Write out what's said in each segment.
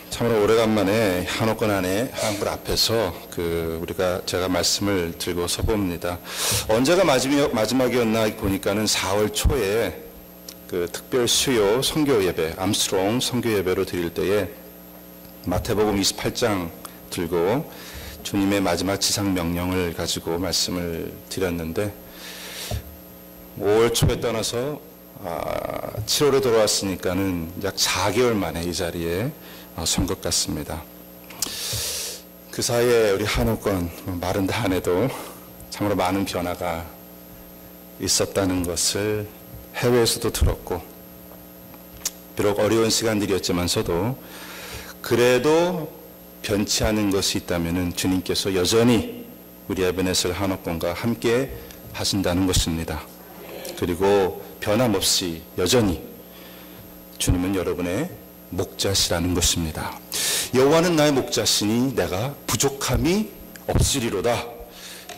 참으로 오래간만에 한옥권 안에 한글 앞에서 제가 말씀을 들고 서봅니다. 언제가 마지막이었나 보니까는 4월 초에 그 특별 수요 선교 예배, 암스트롱 선교 예배로 드릴 때에 마태복음 28장 들고 주님의 마지막 지상 명령을 가지고 말씀을 드렸는데 5월 초에 떠나서 7월에 돌아왔으니까는 약 4개월 만에 이 자리에 선 것 같습니다. 그 사이에 우리 한옥권 말은 다 안 해도 참으로 많은 변화가 있었다는 것을 해외에서도 들었고, 비록 어려운 시간들이었지만서도 그래도 변치 않은 것이 있다면 주님께서 여전히 우리 에베네셀 한옥권과 함께 하신다는 것입니다. 그리고 변함없이 여전히 주님은 여러분의 목자시라는 것입니다. 여호와는 나의 목자시니 내가 부족함이 없으리로다.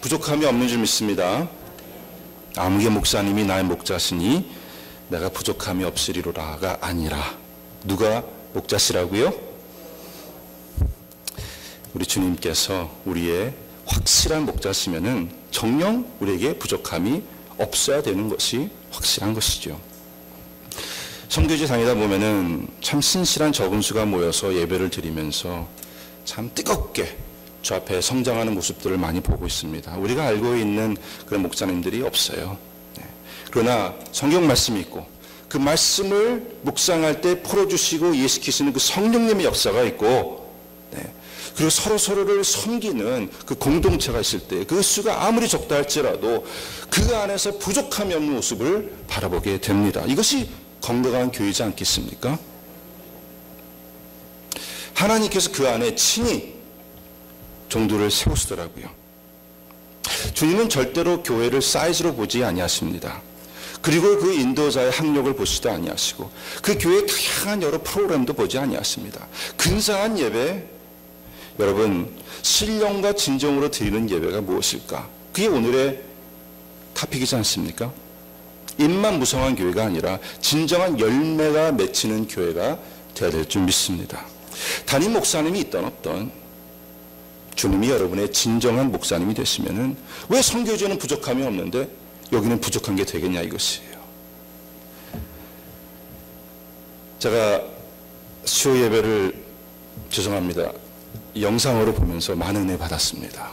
부족함이 없는 줄 믿습니다. 아무개 목사님이 나의 목자시니 내가 부족함이 없으리로다가 아니라 누가 목자시라고요? 우리 주님께서 우리의 확실한 목자시면은 정녕 우리에게 부족함이 없어야 되는 것이 확실한 것이죠. 선교지 다니다 보면은 참 신실한 적은수가 모여서 예배를 드리면서 참 뜨겁게 주 앞에 성장하는 모습들을 많이 보고 있습니다. 우리가 알고 있는 그런 목사님들이 없어요. 그러나 성경 말씀이 있고 그 말씀을 묵상할 때 풀어주시고 이해시키시는 그 성령님의 역사가 있고, 그리고 서로를 섬기는 그 공동체가 있을 때 그 수가 아무리 적다 할지라도 그 안에서 부족함이 없는 모습을 바라보게 됩니다. 이것이 건강한 교회이지 않겠습니까? 하나님께서 그 안에 친히 종들을 세우시더라고요. 주님은 절대로 교회를 사이즈로 보지 아니하십니다. 그리고 그 인도자의 학력을 보시도 아니하시고 그 교회의 다양한 여러 프로그램도 보지 아니하십니다. 근사한 예배, 여러분 신령과 진정으로 드리는 예배가 무엇일까? 그게 오늘의 토픽이지 않습니까? 입만 무성한 교회가 아니라 진정한 열매가 맺히는 교회가 되어야 될 줄 믿습니다. 담임 목사님이 있던 없던 주님이 여러분의 진정한 목사님이 되시면은 왜 선교지에는 부족함이 없는데 여기는 부족한 게 되겠냐 이것이에요. 제가 수요 예배를 죄송합니다. 영상으로 보면서 많은 은혜 받았습니다.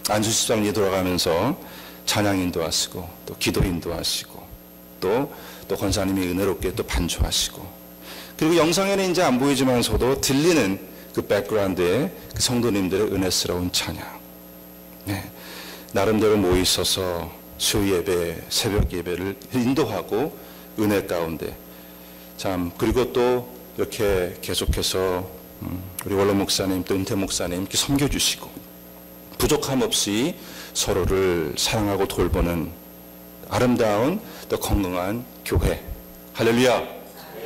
안수집사님이 돌아가면서 찬양 인도하시고 또 기도 인도하시고 또 권사님이 은혜롭게 또 반주하시고, 그리고 영상에는 이제 안 보이지만서도 들리는 그 백그라운드에 그 성도님들의 은혜스러운 찬양. 나름대로 모여 있어서 수요 예배, 새벽 예배를 인도하고 은혜 가운데 그리고 또 이렇게 계속해서 우리 원로 목사님 또 은퇴 목사님 이렇게 섬겨주시고 부족함 없이 서로를 사랑하고 돌보는 아름다운 또 건강한 교회. 할렐루야.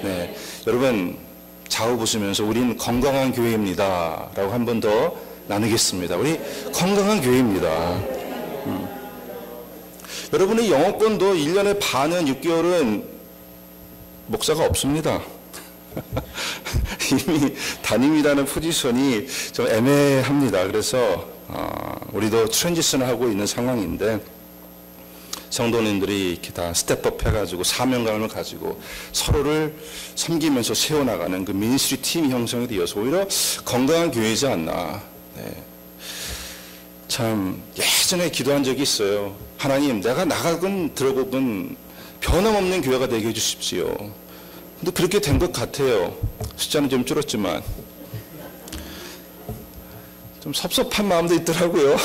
네, 여러분 좌우 보시면서 우린 건강한 교회입니다 라고 한 번 더 나누겠습니다. 우리 건강한 교회입니다. 여러분의 영어권도 1년에 반은 6개월은 목사가 없습니다. 이미 담임이라는 포지션이 좀 애매합니다. 그래서 우리도 트랜지션을 하고 있는 상황인데 성도님들이 이렇게 다 스텝업 해가지고 사명감을 가지고 서로를 섬기면서 세워나가는 그 미니스트리 팀이 형성이 되어서 오히려 건강한 교회이지 않나. 참 예전에 기도한 적이 있어요. 하나님, 내가 나가건 들어보건 변함없는 교회가 되게 해주십시오. 근데 그렇게 된 것 같아요. 숫자는 좀 줄었지만 좀 섭섭한 마음도 있더라고요.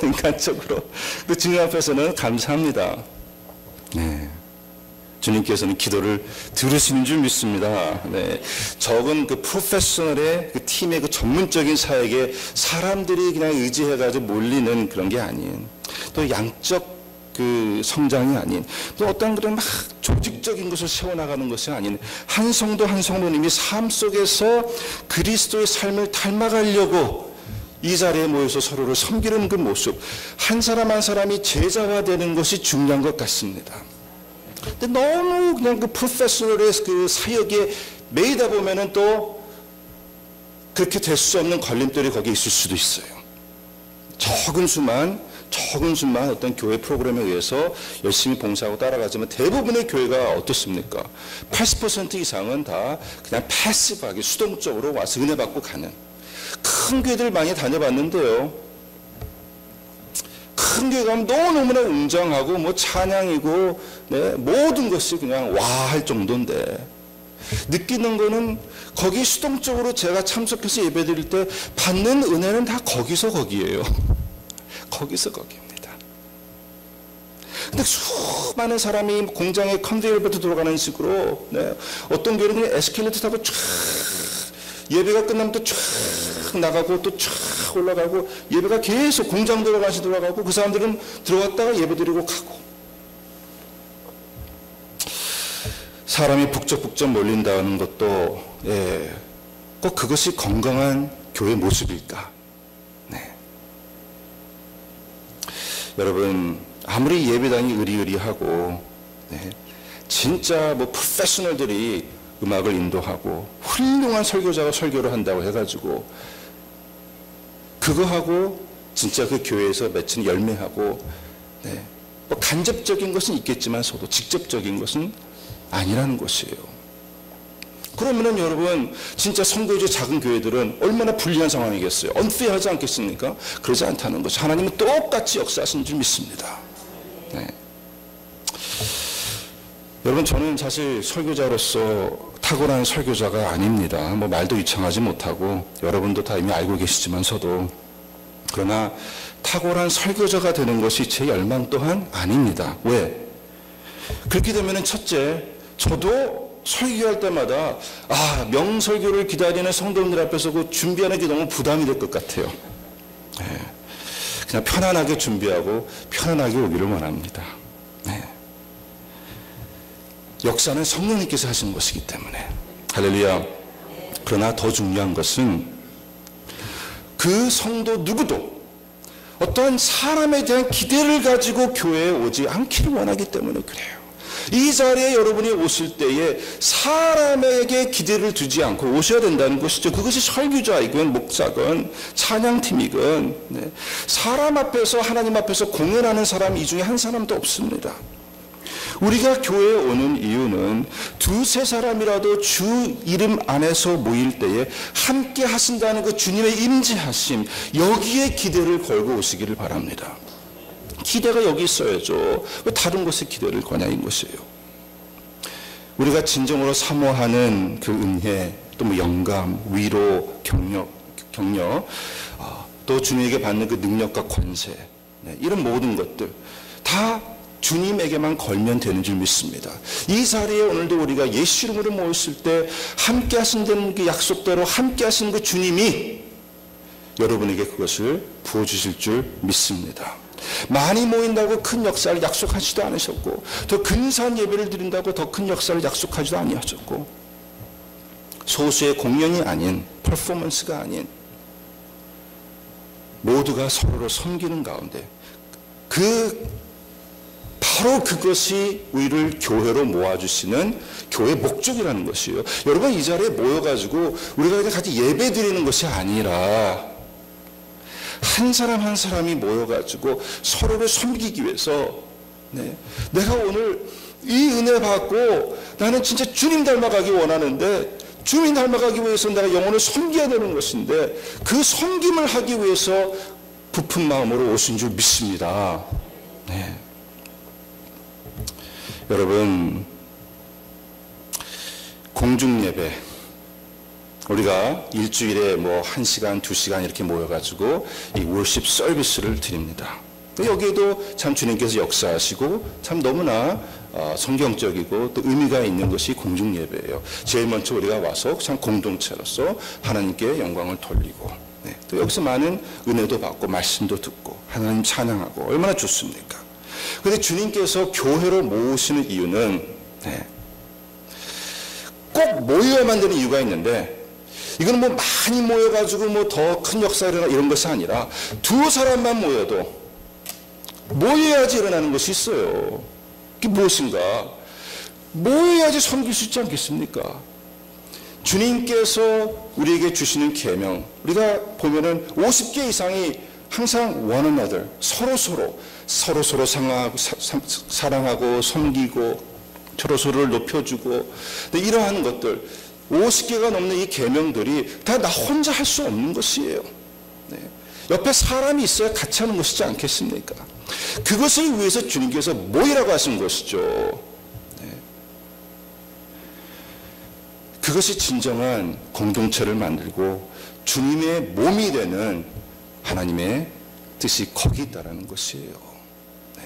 인간적으로. 근데 주님 앞에서는 감사합니다. 주님께서는 기도를 들으시는 줄 믿습니다. 적은 그 프로페셔널의 그 팀의 그 전문적인 사역에 사람들이 그냥 의지해가지고 몰리는 그런 게 아닌, 또 양적 그 성장이 아닌, 또 어떤 그런 막 조직적인 것을 세워나가는 것이 아닌, 한 성도 한 성도님이 삶 속에서 그리스도의 삶을 닮아가려고 이 자리에 모여서 서로를 섬기는 그 모습, 한 사람 한 사람이 제자화되는 것이 중요한 것 같습니다. 근데 너무 그냥 그 프로페셔널의 그 사역에 매이다 보면은 또 그렇게 될 수 없는 걸림돌이 거기에 있을 수도 있어요. 적은 수만 어떤 교회 프로그램에 의해서 열심히 봉사하고 따라가지만 대부분의 교회가 어떻습니까? 80% 이상은 다 그냥 패시브하게 수동적으로 와서 은혜 받고 가는 큰 교회들 많이 다녀봤는데요. 큰 교회 가면 너무너무나 웅장하고 뭐 찬양이고 네, 모든 것이 그냥 와 할 정도인데 느끼는 거는 거기 수동적으로 제가 참석해서 예배드릴 때 받는 은혜는 다 거기서 거기예요. 거기서 거기입니다. 근데 수많은 사람이 공장에 컨베이어벨트 들어가는 식으로 네, 어떤 교회는 그냥 에스컬레이터 타고 쫙 예배가 끝나면 또 쫙 나가고 또 쫙 올라가고 예배가 계속 공장 들어가시 돌아가고 그 사람들은 들어갔다가 예배드리고 가고 사람이 북적북적 몰린다는 것도 예, 꼭 그것이 건강한 교회 모습일까? 네. 여러분 아무리 예배당이 의리의리하고 네, 진짜 뭐 프로페셔널들이 음악을 인도하고 훌륭한 설교자가 설교를 한다고 해가지고 그거하고 진짜 그 교회에서 맺힌 열매하고 네, 뭐 간접적인 것은 있겠지만서도 직접적인 것은 아니라는 것이에요. 그러면은 여러분 진짜 선교지 작은 교회들은 얼마나 불리한 상황이겠어요. 언페어하지 않겠습니까? 그러지 않다는 것이 하나님은 똑같이 역사하신 줄 믿습니다. 네. 여러분 저는 사실 설교자로서 탁월한 설교자가 아닙니다. 뭐 말도 유창하지 못하고 여러분도 다 이미 알고 계시지만서도 그러나 탁월한 설교자가 되는 것이 제 열망 또한 아닙니다. 왜? 그렇게 되면은 첫째 저도 설교할 때마다 명설교를 기다리는 성도님들 앞에서 그 준비하는 게 너무 부담이 될 것 같아요. 네. 그냥 편안하게 준비하고 편안하게 오기를 원합니다. 네. 역사는 성령님께서 하시는 것이기 때문에 할렐루야. 그러나 더 중요한 것은 그 성도 누구도 어떠한 사람에 대한 기대를 가지고 교회에 오지 않기를 원하기 때문에 그래요. 이 자리에 여러분이 오실 때에 사람에게 기대를 두지 않고 오셔야 된다는 것이죠. 그것이 설교자이건 목사건 찬양팀이건 네. 사람 앞에서 하나님 앞에서 공연하는 사람 이 중에 한 사람도 없습니다. 우리가 교회에 오는 이유는 두세 사람이라도 주 이름 안에서 모일 때에 함께 하신다는 그 주님의 임재하심 여기에 기대를 걸고 오시기를 바랍니다. 기대가 여기 있어야죠. 왜 다른 곳에 기대를 거냐인 것이에요. 우리가 진정으로 사모하는 그 은혜, 또 뭐 영감, 위로, 격려, 또 주님에게 받는 그 능력과 권세, 네, 이런 모든 것들 다 주님에게만 걸면 되는 줄 믿습니다. 이 자리에 오늘도 우리가 예수 이름으로 모였을 때 함께 하신다는 그 약속대로 함께 하신 그 주님이 여러분에게 그것을 부어주실 줄 믿습니다. 많이 모인다고 큰 역사를 약속하지도 않으셨고 더 근사한 예배를 드린다고 더 큰 역사를 약속하지도 아니하셨고 소수의 공연이 아닌 퍼포먼스가 아닌 모두가 서로를 섬기는 가운데 바로 그것이 우리를 교회로 모아주시는 교회 목적이라는 것이에요. 여러분 이 자리에 모여가지고 우리가 그냥 같이 예배 드리는 것이 아니라 한 사람 한 사람이 모여가지고 서로를 섬기기 위해서 네, 내가 오늘 이 은혜 받고 나는 진짜 주님 닮아가기 원하는데 주님 닮아가기 위해서 내가 영혼을 섬겨야 되는 것인데 그 섬김을 하기 위해서 부푼 마음으로 오신 줄 믿습니다. 네. 여러분 공중예배 우리가 일주일에 뭐 1시간, 2시간 이렇게 모여가지고 이 월십 서비스를 드립니다. 여기에도 참 주님께서 역사하시고 참 너무나 성경적이고 또 의미가 있는 것이 공중예배예요. 제일 먼저 우리가 와서 참 공동체로서 하나님께 영광을 돌리고 네. 또 여기서 많은 은혜도 받고 말씀도 듣고 하나님 찬양하고 얼마나 좋습니까? 그런데 주님께서 교회로 모으시는 이유는 네. 꼭 모여야만 되는 이유가 있는데 이건 뭐 많이 모여가지고 뭐 더 큰 역사가 일어나 이런 것이 아니라 두 사람만 모여도 모여야지 일어나는 것이 있어요. 그게 무엇인가? 모여야지 섬길 수 있지 않겠습니까? 주님께서 우리에게 주시는 계명, 우리가 보면은 50개 이상이 항상 one another, 서로서로 사랑하고 섬기고 서로서로를 높여주고, 이러한 것들 50개가 넘는 이 계명들이 다 나 혼자 할 수 없는 것이에요. 네. 옆에 사람이 있어야 같이 하는 것이지 않겠습니까? 그것을 위해서 주님께서 모이라고 하신 것이죠. 네. 그것이 진정한 공동체를 만들고 주님의 몸이 되는 하나님의 뜻이 거기 있다는 것이에요. 네.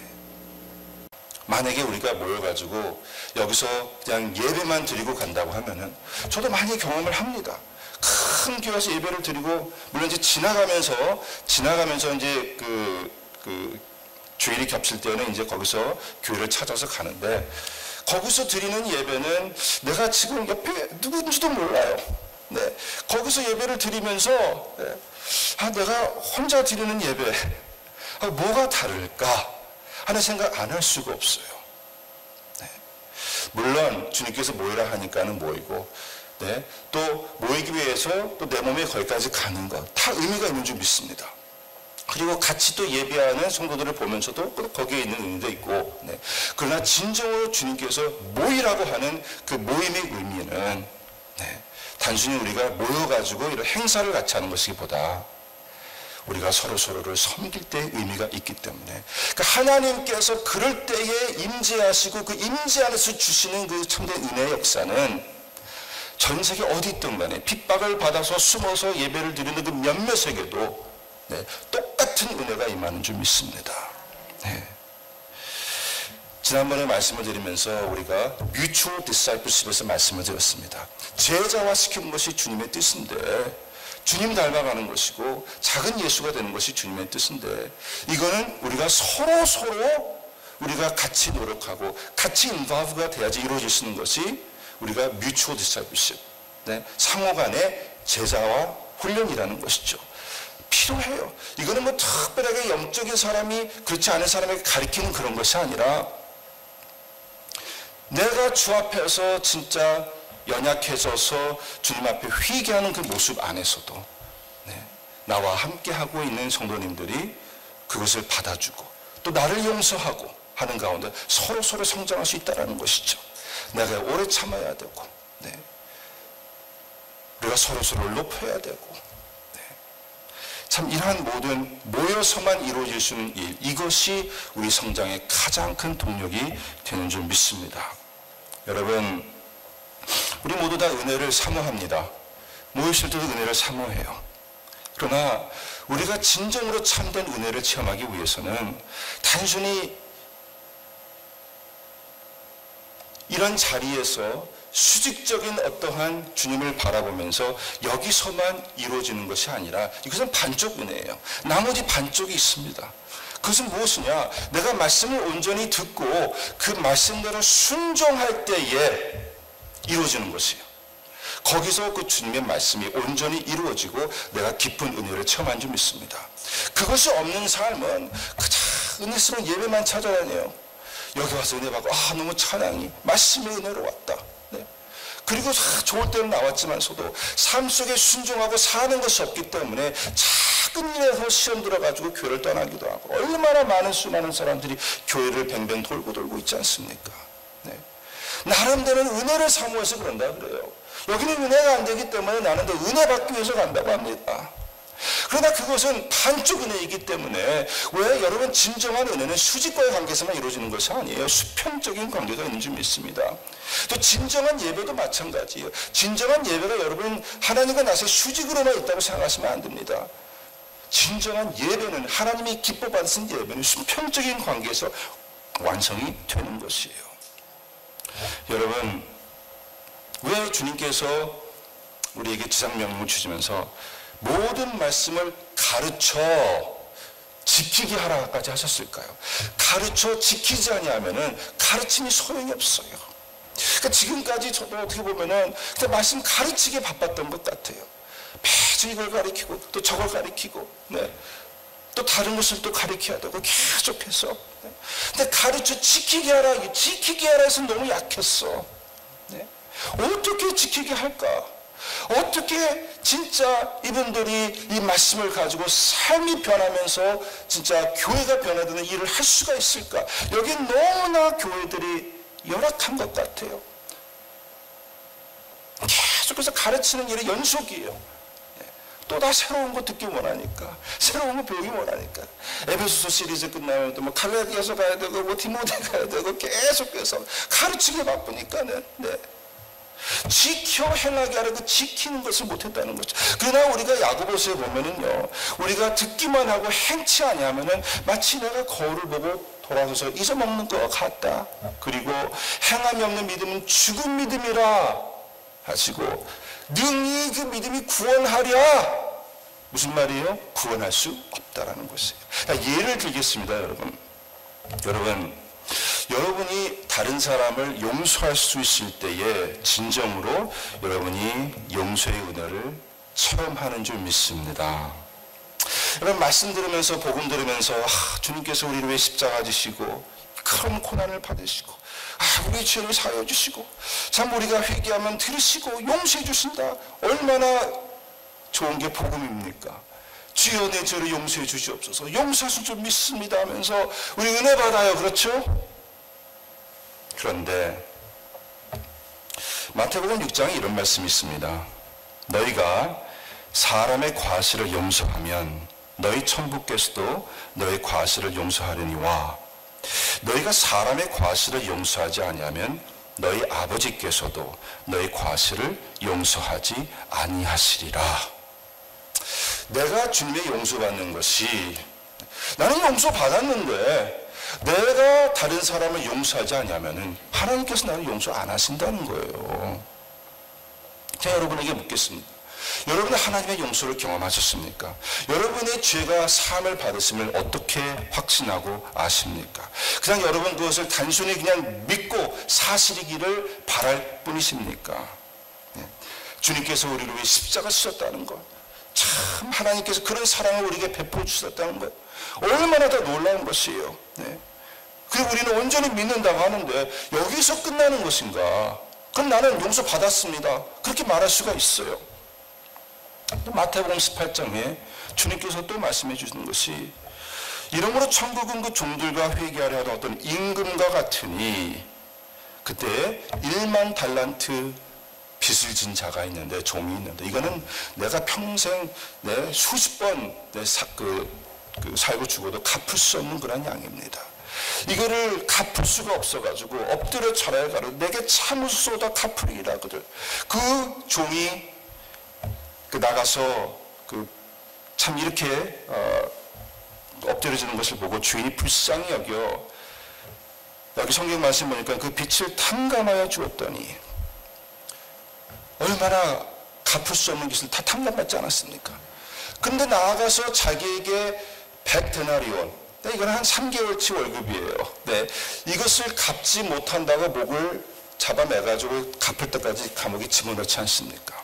만약에 우리가 모여가지고 여기서 그냥 예배만 드리고 간다고 하면은, 저도 많이 경험을 합니다. 큰 교회에서 예배를 드리고, 물론 이제 지나가면서 이제 주일이 겹칠 때는 이제 거기서 교회를 찾아서 가는데, 거기서 드리는 예배는 내가 지금 옆에 누군지도 몰라요. 네. 거기서 예배를 드리면서, 네. 내가 혼자 드리는 예배, 뭐가 다를까 하는 생각 안 할 수가 없어요. 네. 물론 주님께서 모이라 하니까는 모이고, 네. 또 모이기 위해서 또 내 몸에 거기까지 가는 것 다 의미가 있는 줄 믿습니다. 그리고 같이 또 예배하는 성도들을 보면서도 거기에 있는 의미도 있고, 네. 그러나 진정으로 주님께서 모이라고 하는 그 모임의 의미는, 네. 단순히 우리가 모여가지고 이런 행사를 같이 하는 것이기보다 우리가 서로를 섬길 때의 의미가 있기 때문에, 그러니까 하나님께서 그럴 때에 임재하시고 그 임재 안에서 주시는 그 참된 은혜의 역사는 전 세계 어디 있든 간에 핍박을 받아서 숨어서 예배를 드리는 그 몇몇에게도, 네, 똑같은 은혜가 임하는 줄 믿습니다. 네. 지난번에 말씀을 드리면서 우리가 mutual discipleship에서 말씀을 드렸습니다. 제자화 시키는 것이 주님의 뜻인데, 주님 닮아가는 것이고 작은 예수가 되는 것이 주님의 뜻인데, 이거는 우리가 서로 우리가 같이 노력하고 같이 인볼브가 돼야지 이루어질 수 있는 것이 우리가 mutual discipleship, 네, 상호간의 제자화 훈련이라는 것이죠. 필요해요. 이거는 뭐 특별하게 영적인 사람이 그렇지 않은 사람에게 가르치는 그런 것이 아니라, 내가 주 앞에서 진짜 연약해져서 주님 앞에 회개하는 그 모습 안에서도, 네, 나와 함께 하고 있는 성도님들이 그것을 받아주고 또 나를 용서하고 하는 가운데 서로 성장할 수 있다는 것이죠. 내가 오래 참아야 되고, 네, 우리가 서로를 높여야 되고, 네. 참 이러한 모든 모여서만 이루어질 수 있는 일, 이것이 우리 성장의 가장 큰 동력이 되는 줄 믿습니다. 여러분, 우리 모두 다 은혜를 사모합니다. 모이실 때도 은혜를 사모해요. 그러나 우리가 진정으로 참된 은혜를 체험하기 위해서는 단순히 이런 자리에서 수직적인 어떠한 주님을 바라보면서 여기서만 이루어지는 것이 아니라, 이것은 반쪽 은혜예요. 나머지 반쪽이 있습니다. 그것은 무엇이냐? 내가 말씀을 온전히 듣고 그 말씀대로 순종할 때에 이루어지는 것이에요. 거기서 그 주님의 말씀이 온전히 이루어지고 내가 깊은 은혜를 체험한 줄 믿습니다. 그것이 없는 삶은 그저 은혜 쓰는 예배만 찾아다녀요. 여기 와서 은혜 받고, 너무 찬양이 말씀의 은혜로 왔다. 네. 그리고 좋을 때는 나왔지만서도 삶 속에 순종하고 사는 것이 없기 때문에 작은 일에서 시험 들어가지고 교회를 떠나기도 하고, 얼마나 많은 수많은 사람들이 교회를 뱅뱅 돌고 있지 않습니까? 네. 나름대로 은혜를 사모해서 그런다 그래요. 여기는 은혜가 안 되기 때문에 나는 더 은혜 받기 위해서 간다고 합니다. 그러나 그것은 반쪽 은혜이기 때문에, 왜 여러분, 진정한 은혜는 수직과의 관계에서만 이루어지는 것이 아니에요. 수평적인 관계가 있는 줄 믿습니다. 또 진정한 예배도 마찬가지예요. 진정한 예배가 여러분 하나님과 나의 수직으로만 있다고 생각하시면 안 됩니다. 진정한 예배는, 하나님이 기뻐 받으신 예배는 수평적인 관계에서 완성이 되는 것이에요. 여러분, 왜 주님께서 우리에게 지상명령을 주시면서 모든 말씀을 가르쳐 지키게 하라까지 하셨을까요? 가르쳐 지키지 아니하면은 가르침이 소용이 없어요. 그러니까 지금까지 저도 어떻게 보면은 그냥 말씀 가르치기에 바빴던 것 같아요. 매주 이걸 가르치고 또 저걸 가르치고, 네. 또 다른 것을 또 가르쳐야 되고 계속해서. 근데 가르쳐 지키게 하라, 지키게 하라 해서 너무 약했어. 어떻게 지키게 할까? 어떻게 진짜 이분들이 이 말씀을 가지고 삶이 변하면서 진짜 교회가 변화되는 일을 할 수가 있을까? 여기 너무나 교회들이 열악한 것 같아요. 계속해서 가르치는 일의 연속이에요. 또 다 새로운 거 듣기 원하니까, 새로운 거 배우기 원하니까. 에베소서 시리즈 끝나면 또 뭐 갈라디아서 가야 되고 뭐 디모데 가야 되고 계속해서 가르치기 바쁘니까는. 지켜 행하게 하라고 지키는 것을 못했다는 거죠. 그러나 우리가 야고보서에 보면은요, 우리가 듣기만 하고 행치 아니하면은 마치 내가 거울을 보고 돌아서서 잊어먹는 것 같다. 그리고 행함이 없는 믿음은 죽은 믿음이라 하시고 능히 그 믿음이 구원하랴. 무슨 말이에요? 구원할 수 없다라는 것이에요. 예를 들겠습니다, 여러분. 여러분이 다른 사람을 용서할 수 있을 때에 진정으로 여러분이 용서의 은혜를 체험하는 줄 믿습니다. 여러분, 말씀 들으면서 복음 들으면서 주님께서 우리를 왜 십자가 지시고 큰 고난을 받으시고 우리 죄를 사하여 주시고 참 우리가 회개하면 들으시고 용서해 주신다. 얼마나 좋은 게 복음입니까? 주여 내 죄를 용서해 주시옵소서. 용서하실 줄 믿습니다 하면서 우리 은혜 받아요. 그렇죠? 그런데 마태복음 6장에 이런 말씀이 있습니다. 너희가 사람의 과실을 용서하면 너희 천부께서도 너희 과실을 용서하려니와 너희가 사람의 과실을 용서하지 아니하면 너희 아버지께서도 너희 과실을 용서하지 아니하시리라. 내가 주님의 용서받는 것이, 나는 용서받았는데 내가 다른 사람을 용서하지 않으면 하나님께서 나를 용서 안 하신다는 거예요. 제가 여러분에게 묻겠습니다. 여러분은 하나님의 용서를 경험하셨습니까? 여러분의 죄가 사함을 받으심을 어떻게 확신하고 아십니까? 그냥 여러분 그것을 단순히 그냥 믿고 사실이기를 바랄 뿐이십니까? 주님께서 우리를 위해 십자가 지셨다는 것, 참 하나님께서 그런 사랑을 우리에게 베풀어 주셨다는 것, 얼마나 더 놀라운 것이에요. 그리고 우리는 온전히 믿는다고 하는데 여기서 끝나는 것인가? 그럼 나는 용서 받았습니다. 그렇게 말할 수가 있어요. 마태복음 18장에 주님께서 또 말씀해 주시는 것이 이러므로 천국은 그 종들과 회개하려 하던 어떤 임금과 같으니 그때 1만 달란트 빚을 진 자가 있는데, 종이 있는데, 이거는 내가 평생 내 수십 번 살고 죽어도 갚을 수 없는 그런 양입니다. 이거를 갚을 수가 없어가지고 엎드려 절하여 가로 내게 참으소서 갚으리라. 그 종이 나가서 참 이렇게 엎드려지는 것을 보고 주인이 불쌍히 여겨 여기 성경 말씀 보니까 그 빚을 탕감하여 주었더니 얼마나 갚을 수 없는 것을 다 탕감받지 않았습니까? 근데 나아가서 자기에게 100데나리온, 이거는 한 3개월치 월급이에요. 이것을 갚지 못한다고 목을 잡아내가지고 갚을 때까지 감옥에 집어넣지 않습니까?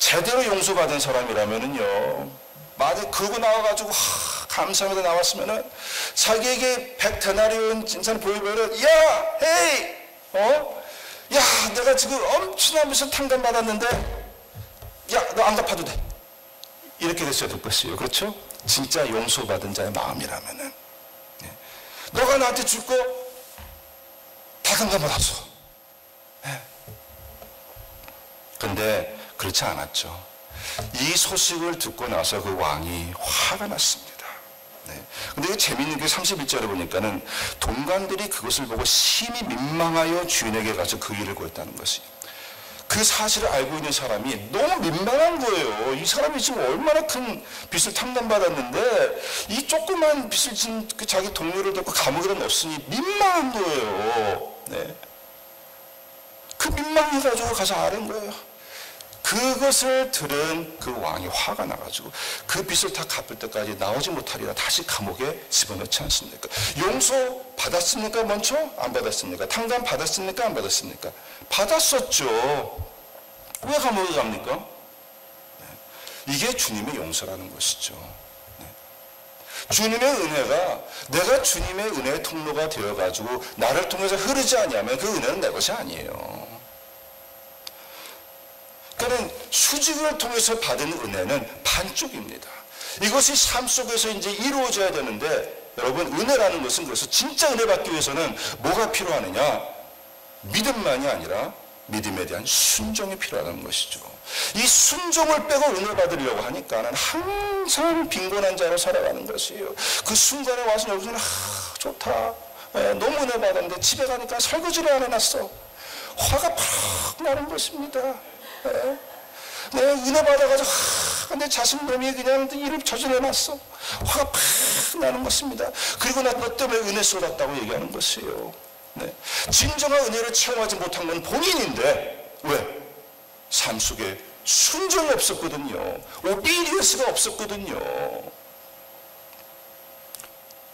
제대로 용서받은 사람이라면은요, 그러고 나와가지고 감사합니다 나왔으면은 자기에게 100데나리온 진짜는 보이면은 헤이 내가 지금 엄청난 빚을 탕감받았는데 너 안 갚아도 돼, 이렇게 됐어야 될 것이에요. 그렇죠? 진짜 용서받은 자의 마음이라면은 너가 나한테 줄 거 다 탕감받았어. 근데 그렇지 않았죠. 이 소식을 듣고 나서 그 왕이 화가 났습니다. 근데 이게 재미있는 게 31절에 보니까는 동관들이 그것을 보고 심히 민망하여 주인에게 가서 그 일을 고했다는 것이, 그 사실을 알고 있는 사람이 너무 민망한 거예요. 이 사람이 지금 얼마나 큰 빚을 탕감받았는데 이 조그만 빚을 진 그 자기 동료를 데리고 감옥에 넣었으니 민망한 거예요. 그 민망해가지고 가서 아는 거예요. 그것을 들은 그 왕이 화가 나가지고 그 빚을 다 갚을 때까지 나오지 못하리라 다시 감옥에 집어넣지 않습니까? 용서 받았습니까? 먼저? 안 받았습니까? 탕감 받았습니까? 안 받았습니까? 받았었죠. 왜 감옥에 갑니까? 이게 주님의 용서라는 것이죠. 주님의 은혜가 내가 주님의 은혜의 통로가 되어가지고 나를 통해서 흐르지 아니하면 그 은혜는 내 것이 아니에요. 그러니까 수직을 통해서 받은 은혜는 반쪽입니다. 이것이 삶 속에서 이제 이루어져야 되는데, 여러분, 은혜라는 것은 그래서 진짜 은혜 받기 위해서는 뭐가 필요하느냐? 믿음만이 아니라 믿음에 대한 순종이 필요하다는 것이죠. 이 순종을 빼고 은혜 받으려고 하니까는 항상 빈곤한 자로 살아가는 것이에요. 그 순간에 와서 여기서는 좋다, 너무 은혜 받았는데 집에 가니까 설거지를 안 해놨어. 화가 팍 나는 것입니다. 내가 은혜 받아가지고 내 자식 놈이 그냥 일을 저질러놨어. 화가 팍 나는 것입니다. 그리고 나 너 때문에 은혜 쏟았다고 얘기하는 것이에요. 네. 진정한 은혜를 체험하지 못한 건 본인인데, 왜? 삶 속에 순종이 없었거든요. 오비디언스가 없었거든요.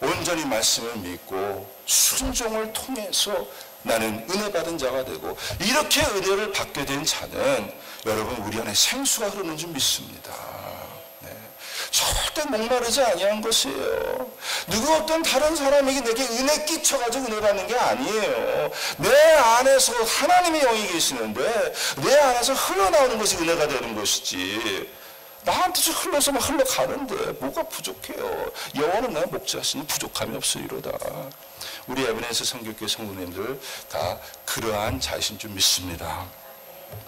온전히 말씀을 믿고 순종을 통해서 나는 은혜 받은 자가 되고, 이렇게 은혜를 받게 된 자는 여러분 우리 안에 생수가 흐르는 줄 믿습니다. 네. 절대 목마르지 아니한 것이에요. 누구 어떤 다른 사람에게 내게 은혜 끼쳐가지고 은혜 받는 게 아니에요. 내 안에서 하나님의 영이 계시는데 내 안에서 흘러나오는 것이 은혜가 되는 것이지, 나한테서 흘러서만 흘러가는데 뭐가 부족해요. 여호와는 나의 목자시니 부족함이 없으리로다. 우리 에베네zer 선교교회 성도님들 다 그러한 자이신 줄 믿습니다.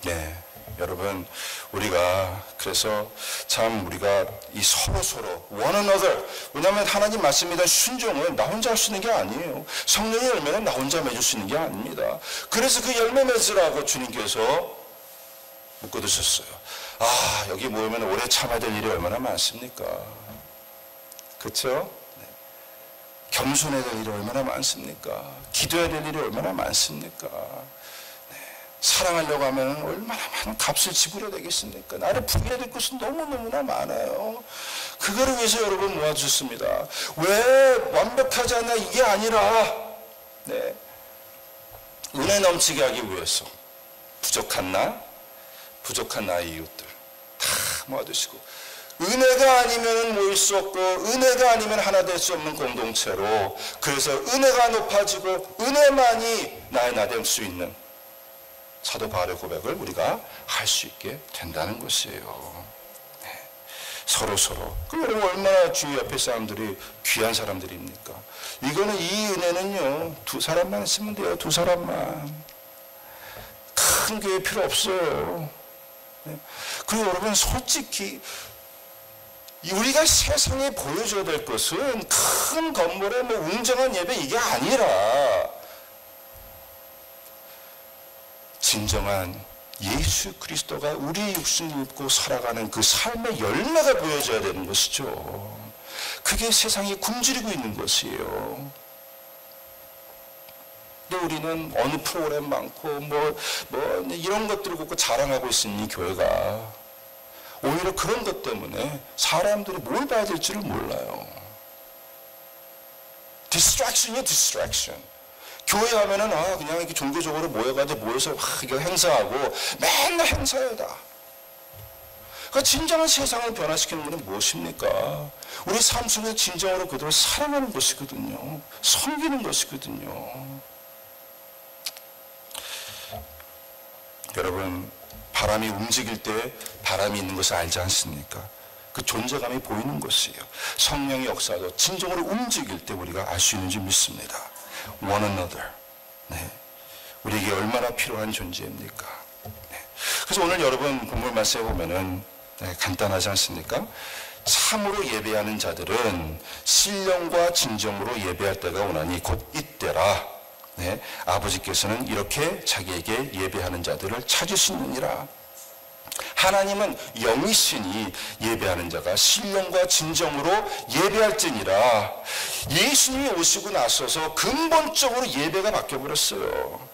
네, 여러분, 우리가 그래서 참 우리가 이 서로 one another, 왜냐하면 하나님 말씀에 대한 순종은 나 혼자 할 수 있는 게 아니에요. 성령의 열매는 나 혼자 맺을 수 있는 게 아닙니다. 그래서 그 열매 맺으라고 주님께서 묶어두셨어요. 여기 모이면 오래 참아야 될 일이 얼마나 많습니까? 그렇죠? 겸손해야 될 일이 얼마나 많습니까? 기도해야 될 일이 얼마나 많습니까? 네. 사랑하려고 하면 얼마나 많은 값을 지불해야 되겠습니까? 나를 부려야 될 것은 너무너무나 많아요. 그거를 위해서 여러분 모아주셨습니다. 왜 완벽하지 않나 이게 아니라, 네. 은혜 넘치게 하기 위해서 부족한 나의 이웃들 다 모아두시고, 은혜가 아니면 모일 수 없고 은혜가 아니면 하나 될 수 없는 공동체로, 그래서 은혜가 높아지고 은혜만이 나의 나 될 수 있는 사도 바울의 고백을 우리가 할 수 있게 된다는 것이에요. 네. 서로. 그럼 여러분 얼마나 주위 옆에 사람들이 귀한 사람들입니까? 이거는 이 은혜는요, 2사람만 있으면 돼요. 2사람만. 큰 교회 필요 없어요. 네. 그리고 여러분 솔직히 우리가 세상에 보여줘야 될 것은 큰 건물에 웅장한 예배 이게 아니라 진정한 예수 그리스도가 우리 육신을 입고 살아가는 그 삶의 열매가 보여져야 되는 것이죠. 그게 세상이 굶주리고 있는 것이에요. 근데 우리는 어느 프로그램 많고 이런 것들을 갖고 자랑하고 있으니 교회가 오히려 그런 것 때문에 사람들이 뭘 봐야 될지를 몰라요. 디스트랙션이에요, 디스트랙션. 교회 하면은 그냥 이렇게 종교적으로 모여서 이거 행사하고 맨날 행사여다. 그러니까 진정한 세상을 변화시키는 것은 무엇입니까? 우리 삶 속에 진정으로 그들을 사랑하는 것이거든요. 섬기는 것이거든요. 여러분, 바람이 움직일 때 바람이 있는 것을 알지 않습니까? 그 존재감이 보이는 것이에요. 성령의 역사도 진정으로 움직일 때 우리가 알 수 있는지 믿습니다. One another. 네. 우리에게 얼마나 필요한 존재입니까? 네. 그래서 오늘 여러분 본문 말씀에 보면은 간단하지 않습니까? 참으로 예배하는 자들은 신령과 진정으로 예배할 때가 오나니 곧 이때라. 네, 아버지께서는 이렇게 자기에게 예배하는 자들을 찾으시느니라. 하나님은 영이시니 예배하는 자가 신령과 진정으로 예배할지니라. 예수님이 오시고 나서서 근본적으로 예배가 바뀌어버렸어요.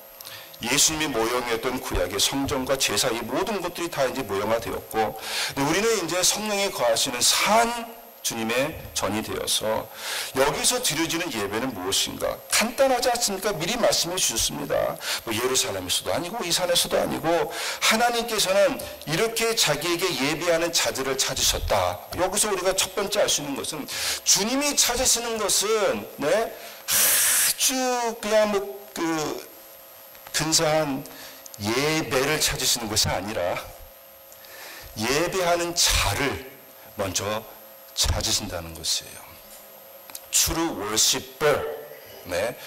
예수님이 모형이었던 구약의 성전과 제사, 이 모든 것들이 다 이제 모형화되었고, 우리는 이제 성령이 거하시는 산 주님의 전이 되어서 여기서 드려지는 예배는 무엇인가? 간단하지 않습니까? 미리 말씀해 주셨습니다. 뭐 예루살렘에서도 아니고 이 산에서도 아니고 하나님께서는 이렇게 자기에게 예배하는 자들을 찾으셨다. 여기서 우리가 첫 번째 알 수 있는 것은 주님이 찾으시는 것은 아주 그냥 근사한 예배를 찾으시는 것이 아니라 예배하는 자를 먼저 찾으신다는 것이에요. True worshiper. 네.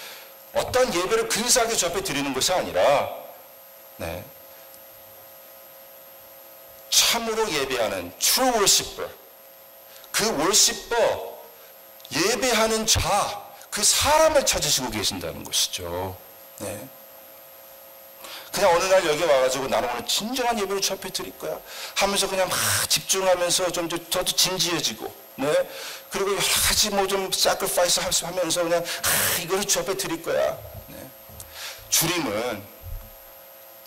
어떤 예배를 근사하게 주 앞에 드리는 것이 아니라 네. 참으로 예배하는 True worshiper. 그 worshiper, 예배하는 자, 그 사람을 찾으시고 계신다는 것이죠. 네. 그냥 어느 날 여기 와가지고 나는 오늘 진정한 예배를 주 앞에 드릴 거야 하면서 그냥 막 집중하면서 좀 저도 진지해지고, 네. 그리고 여러 가지 뭐 좀 sacrifice 하면서 그냥 이거를 주 앞에 드릴 거야. 네. 주님은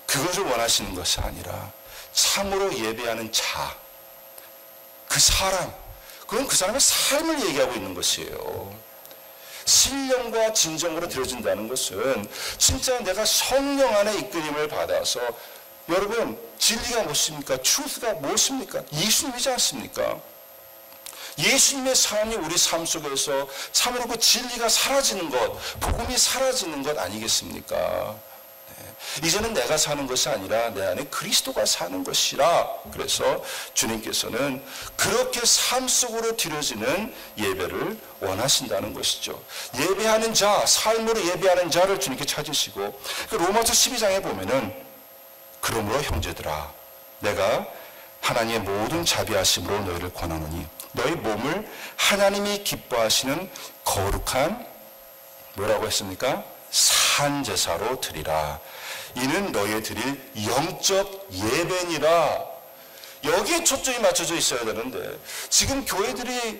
그것을 원하시는 것이 아니라 참으로 예배하는 자, 그 사람, 그건 그 사람의 삶을 얘기하고 있는 것이에요. 신령과 진정으로 드려진다는 것은 진짜 내가 성령 안에 이끌림을 받아서, 여러분 진리가 무엇입니까? truth가 무엇입니까? 예수님이지 않습니까? 예수님의 삶이 우리 삶 속에서 참으로 그 진리가 사라지는 것, 복음이 사라지는 것 아니겠습니까? 이제는 내가 사는 것이 아니라 내 안에 그리스도가 사는 것이라. 그래서 주님께서는 그렇게 삶 속으로 드려지는 예배를 원하신다는 것이죠. 예배하는 자, 삶으로 예배하는 자를 주님께 찾으시고, 로마서 12장에 보면은 그러므로 형제들아 내가 하나님의 모든 자비하심으로 너희를 권하노니 너희 몸을 하나님이 기뻐하시는 거룩한 뭐라고 했습니까? 산제사로 드리라. 이는 너희의 드릴 영적 예배니라. 여기에 초점이 맞춰져 있어야 되는데 지금 교회들이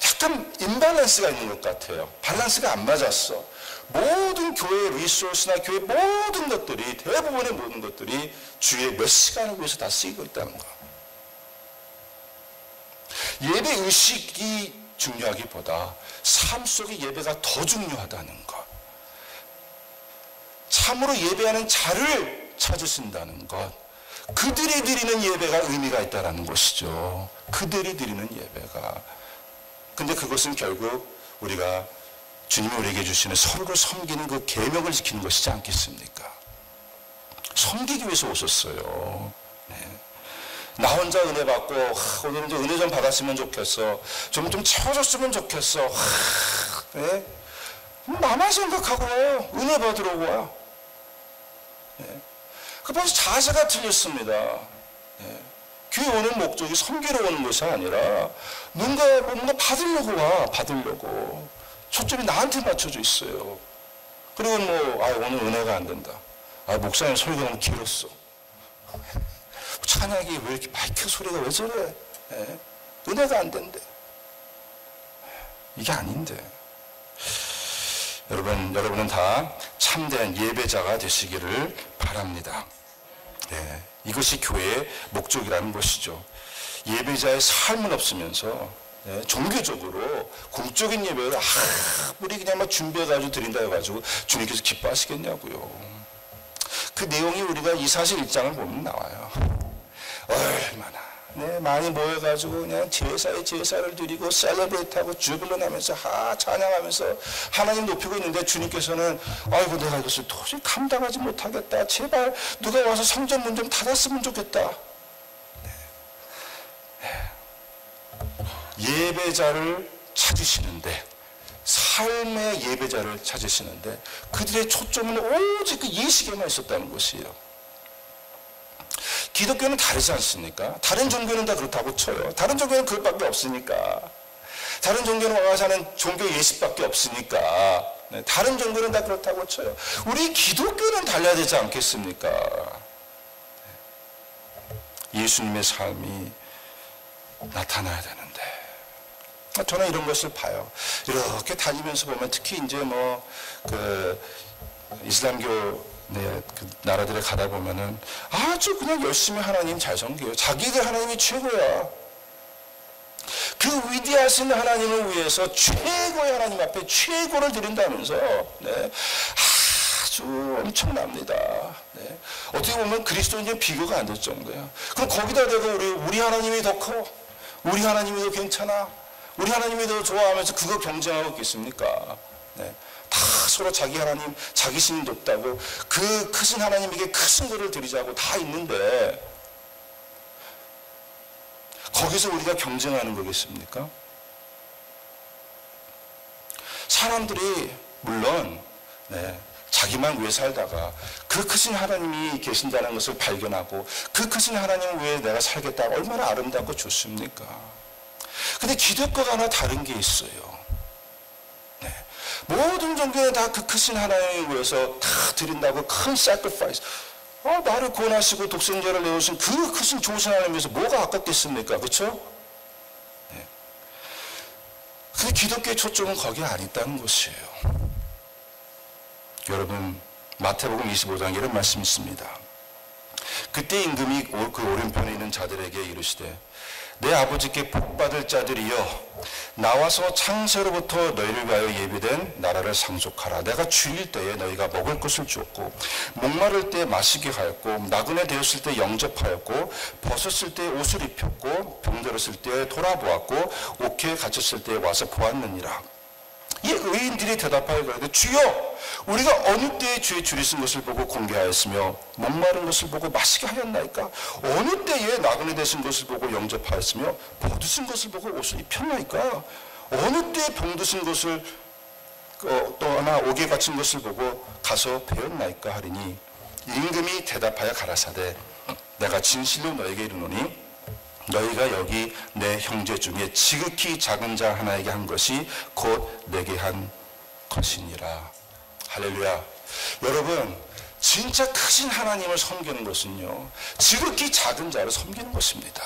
약간 임밸런스가 있는 것 같아요. 밸런스가 안 맞았어. 모든 교회의 리소스나 교회 모든 것들이, 대부분의 모든 것들이 주의 몇 시간을 위해서 다 쓰이고 있다는 거. 예배 의식이 중요하기보다 삶 속의 예배가 더 중요하다는 것. 참으로 예배하는 자를 찾으신다는 것. 그들이 드리는 예배가 의미가 있다는 것이죠. 그들이 드리는 예배가. 근데 그것은 결국 우리가 주님이 우리에게 주시는 서로를 섬기는 그 계명을 지키는 것이지 않겠습니까? 섬기기 위해서 오셨어요. 네. 나 혼자 은혜 받고 오늘은 좀 은혜 좀 받았으면 좋겠어. 좀 채워줬으면 좋겠어. 네? 나만 생각하고 은혜 받으러 와. 네. 그 벌써 자세가 틀렸습니다. 네. 교회 오는 목적이 섬기러 오는 것이 아니라 뭔가 받으려고 와. 받으려고. 초점이 나한테 맞춰져 있어요. 그리고 오늘 은혜가 안 된다. 목사님 소리가 너무 길었어. 찬양이 왜 이렇게 밝혀, 소리가 왜 저래? 네. 은혜가 안 된대. 이게 아닌데. 여러분은 다 참된 예배자가 되시기를 바랍니다. 네, 이것이 교회의 목적이라는 것이죠. 예배자의 삶은 없으면서 네, 종교적으로 궁적인 예배를 우리 그냥 막 준비해가지고 드린다 해가지고 주님께서 기뻐하시겠냐고요. 그 내용이 우리가 이사실 1장을 보면 나와요. 얼마나 많이 모여가지고 그냥 제사에 제사를 드리고 셀러브레이트하고 주빌런하면서 찬양하면서 하나님 높이고 있는데 주님께서는 아이고 내가 이것을 도저히 감당하지 못하겠다. 제발 누가 와서 성전 문 좀 닫았으면 좋겠다. 예배자를 찾으시는데, 삶의 예배자를 찾으시는데 그들의 초점은 오직 그 예식에만 있었다는 것이에요. 기독교는 다르지 않습니까? 다른 종교는 다 그렇다고 쳐요. 다른 종교는 그것밖에 없으니까. 다른 종교는 와서 하는 종교 예식밖에 없으니까. 네, 다른 종교는 다 그렇다고 쳐요. 우리 기독교는 달라야 되지 않겠습니까? 예수님의 삶이 나타나야 되는데. 저는 이런 것을 봐요. 이렇게 다니면서 보면 특히 이제 이슬람교 그 나라들에 가다 보면은 아주 그냥 열심히 하나님 잘 섬겨요. 자기들 하나님이 최고야. 그 그 위대하신 하나님을 위해서 최고의 하나님 앞에 최고를 드린다면서 네. 아주 엄청납니다. 네. 어떻게 보면 그리스도인의 비교가 안 될 정도야. 그럼 거기다 대고 우리 하나님이 더 커, 우리 하나님이 더 괜찮아, 우리 하나님이 더 좋아하면서 그거 경쟁하고 있겠습니까? 네. 다 서로 자기 하나님, 자기 신이 높다고 그 크신 하나님에게 크신 것을 드리자고 다 있는데 거기서 우리가 경쟁하는 거겠습니까? 사람들이 물론 네, 자기만 위해 살다가 그 크신 하나님이 계신다는 것을 발견하고 그 크신 하나님을 위해 내가 살겠다 얼마나 아름답고 좋습니까? 근데 기독교가 하나 다른 게 있어요. 네. 모든 종교는 다 그 크신 하나님을 위해서 다 드린다고 큰 sacrifice. 나를 구원하시고 독생자를 내오신 그 크신 좋으신 하나님에서 뭐가 아깝겠습니까? 그렇죠? 네. 그 기독교의 초점은 거기에 안 있다는 것이에요. 여러분 마태복음 25장 이런 말씀이 있습니다. 그때 임금이 그 오른편에 있는 자들에게 이르시되 내 아버지께 복받을 자들이여 나와서 창세로부터 너희를 위하여 예비된 나라를 상속하라. 내가 주일 때에 너희가 먹을 것을 주었고 목마를 때 마시게 하였고 나그네 되었을 때 영접하였고 벗었을 때 옷을 입혔고 병들었을 때 돌아보았고 옥회에 갇혔을 때 와서 보았느니라. 이 의인들이 대답하여 그러되 주여 우리가 어느 때에 주의 줄이 쓴 것을 보고 공개하였으며 목마른 것을 보고 마시게 하였나이까? 어느 때에 나그네 되신 것을 보고 영접하였으며 벗으신 것을 보고 옷을 입혔나이까? 어느 때에 병드신 것을 또 하나 옥에 갇힌 것을 보고 가서 배웠나이까 하리니 임금이 대답하여 가라사대 내가 진실로 너에게 이르노니 너희가 여기 내 형제 중에 지극히 작은 자 하나에게 한 것이 곧 내게 한 것이니라. 할렐루야. 여러분 진짜 크신 하나님을 섬기는 것은요 지극히 작은 자를 섬기는 것입니다.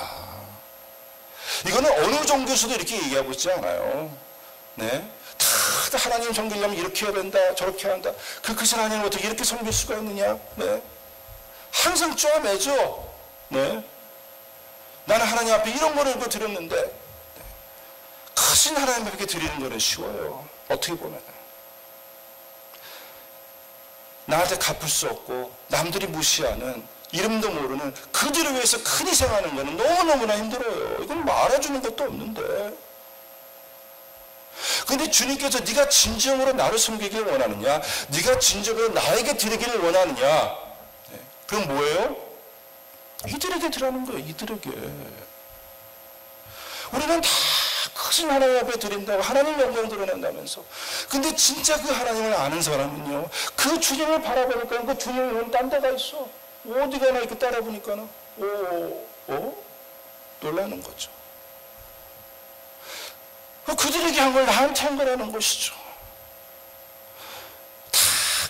이거는 어느 종교에서도 이렇게 얘기하고 있지 않아요. 네? 다 하나님 섬기려면 이렇게 해야 된다 저렇게 해야 한다. 그 크신 하나님을 어떻게 이렇게 섬길 수가 있느냐. 네? 항상 쪼아매죠. 네? 나는 하나님 앞에 이런 거를 드렸는데 크신 하나님 앞에 드리는 거는 쉬워요. 어떻게 보면 나한테 갚을 수 없고 남들이 무시하는 이름도 모르는 그들을 위해서 큰 희생하는 거는 너무너무나 힘들어요. 이건 말해주는 것도 없는데 근데 주님께서 네가 진정으로 나를 섬기기를 원하느냐 네가 진정으로 나에게 드리기를 원하느냐 그럼 뭐예요? 이들에게 드리는 거예요. 이들에게. 우리는 다 크신 하나님 앞에 드린다고 하나님 영광 드러낸다면서 근데 진짜 그 하나님을 아는 사람은요 그 주님을 바라보니까 그 주님이 왜 딴 데가 있어? 어디 가나 이렇게 따라보니까는 놀라는 거죠. 그들에게 한 걸 나한테 한 거라는 것이죠.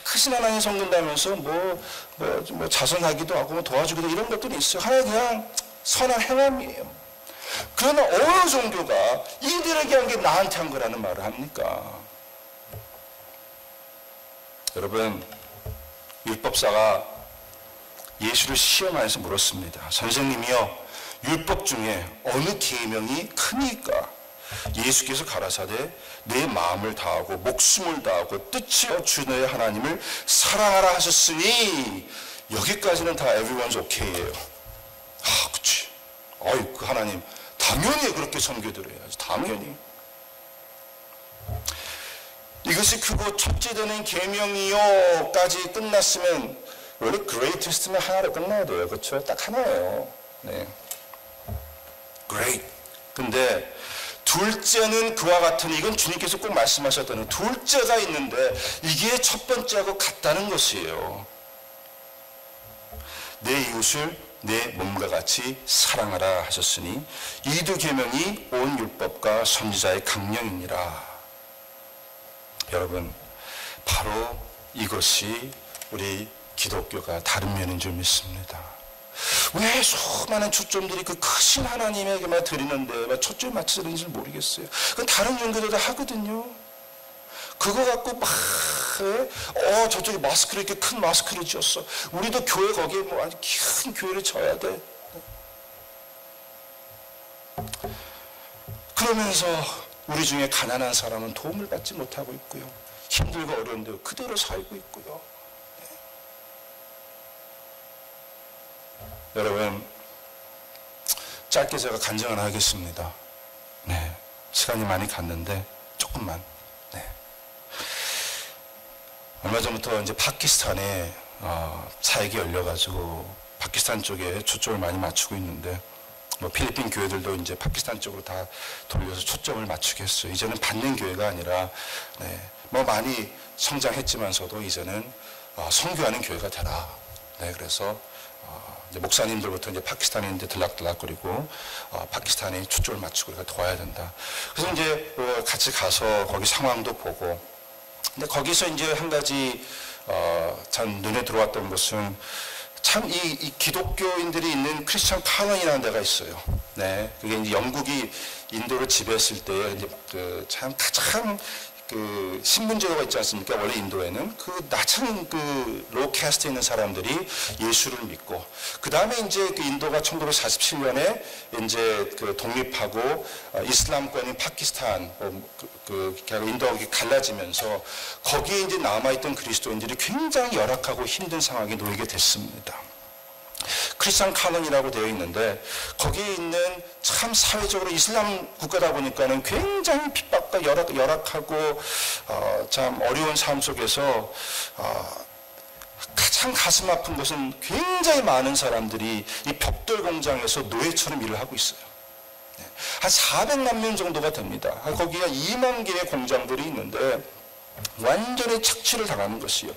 크신 하나님 섬긴다면서 뭐 자선하기도 하고 뭐 도와주기도 이런 것들이 있어요. 하나님 그냥 선한 행함이에요. 그러나 어느 종교가 이들에게 한 게 나한테 한 거라는 말을 합니까? 여러분 율법사가 예수를 시험하여서 물었습니다. 선생님이여 율법 중에 어느 계명이 크니까? 예수께서 가라사대 내 마음을 다하고 목숨을 다하고 뜻을 주 너의 하나님을 사랑하라 하셨으니 여기까지는 다 everyone's okay예요. 그치. 그 하나님 당연히 그렇게 섬겨드려야지. 당연히. 이것이 크고 첫째 되는 계명이요까지 끝났으면 원래 greatest면 하나로 끝나야 돼요. 그렇죠? 딱 하나예요. 네. great. 근데 둘째는 그와 같으니 이건 주님께서 꼭 말씀하셨다는 둘째가 있는데 이게 첫 번째하고 같다는 것이에요. 내 이웃을 내 몸과 같이 사랑하라 하셨으니 이 두 계명이 온 율법과 선지자의 강령이니라. 여러분 바로 이것이 우리 기독교가 다른 면인 줄 믿습니다. 왜 수많은 초점들이 그 크신 하나님에게만 드리는데 초점이 맞춰지는지 모르겠어요. 그건 다른 종교도 다 하거든요. 그거 갖고 막 저쪽에 마스크를 이렇게 큰 마스크를 지었어. 우리도 교회 거기에 뭐 아주 큰 교회를 져야 돼. 그러면서 우리 중에 가난한 사람은 도움을 받지 못하고 있고요. 힘들고 어려운데 그대로 살고 있고요. 여러분, 짧게 제가 간증을 하겠습니다. 네, 시간이 많이 갔는데 조금만. 네. 얼마 전부터 이제 파키스탄에 사역이 열려가지고 파키스탄 쪽에 초점을 많이 맞추고 있는데, 뭐 필리핀 교회들도 이제 파키스탄 쪽으로 다 돌려서 초점을 맞추게 했어요. 이제는 받는 교회가 아니라, 네, 뭐 많이 성장했지만서도 이제는 선교하는 교회가 되라. 네, 그래서 이제 목사님들부터 이제 파키스탄에 들락들락거리고 파키스탄에 초점을 맞추고 우리가 도와야 된다. 그래서 이제 같이 가서 거기 상황도 보고, 근데 거기서 이제 한 가지 참 눈에 들어왔던 것은 참 이 기독교인들이 있는 크리스천 카논이라는 데가 있어요. 네, 그게 이제 영국이 인도를 지배했을 때 이제 참 가장 신분제도가 있지 않습니까? 원래 인도에는 낮은 로우 캐스트에 있는 사람들이 예수를 믿고, 그 다음에 이제 인도가 1947년에 이제 독립하고 이슬람권인 파키스탄, 인도가 갈라지면서 거기에 이제 남아있던 그리스도인들이 굉장히 열악하고 힘든 상황에 놓이게 됐습니다. 크리스천 카논이라고 되어 있는데 거기에 있는 참 사회적으로 이슬람 국가다 보니까는 굉장히 핍박과 열악하고 참 어려운 삶 속에서 가장 가슴 아픈 것은 굉장히 많은 사람들이 이 벽돌 공장에서 노예처럼 일을 하고 있어요. 한 400만 명 정도가 됩니다. 거기가 2만 개의 공장들이 있는데 완전히 착취를 당하는 것이요.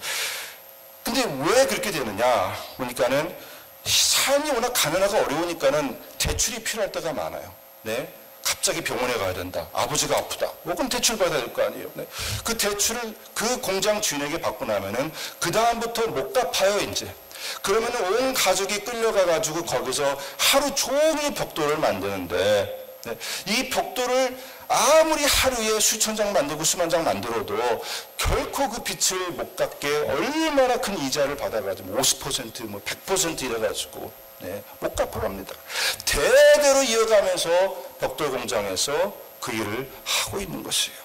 근데 왜 그렇게 되느냐 보니까는 삶이 워낙 가난하고 어려우니까는 대출이 필요할 때가 많아요. 네? 갑자기 병원에 가야 된다. 아버지가 아프다. 그럼 대출 받아야 될 거 아니에요. 네? 그 대출을 그 공장 주인에게 받고 나면은 그 다음부터 못 갚아요, 이제. 그러면은 온 가족이 끌려가가지고 거기서 하루 종일 벽돌을 만드는데, 네? 이 벽돌을 아무리 하루에 수천 장 만들고 수만 장 만들어도 결코 그 빚을 못 갚게 얼마나 큰 이자를 받아가지고 50% 뭐 100% 이래가지고 네, 못 갚아갑니다. 대대로 이어가면서 벽돌 공장에서 그 일을 하고 있는 것이에요.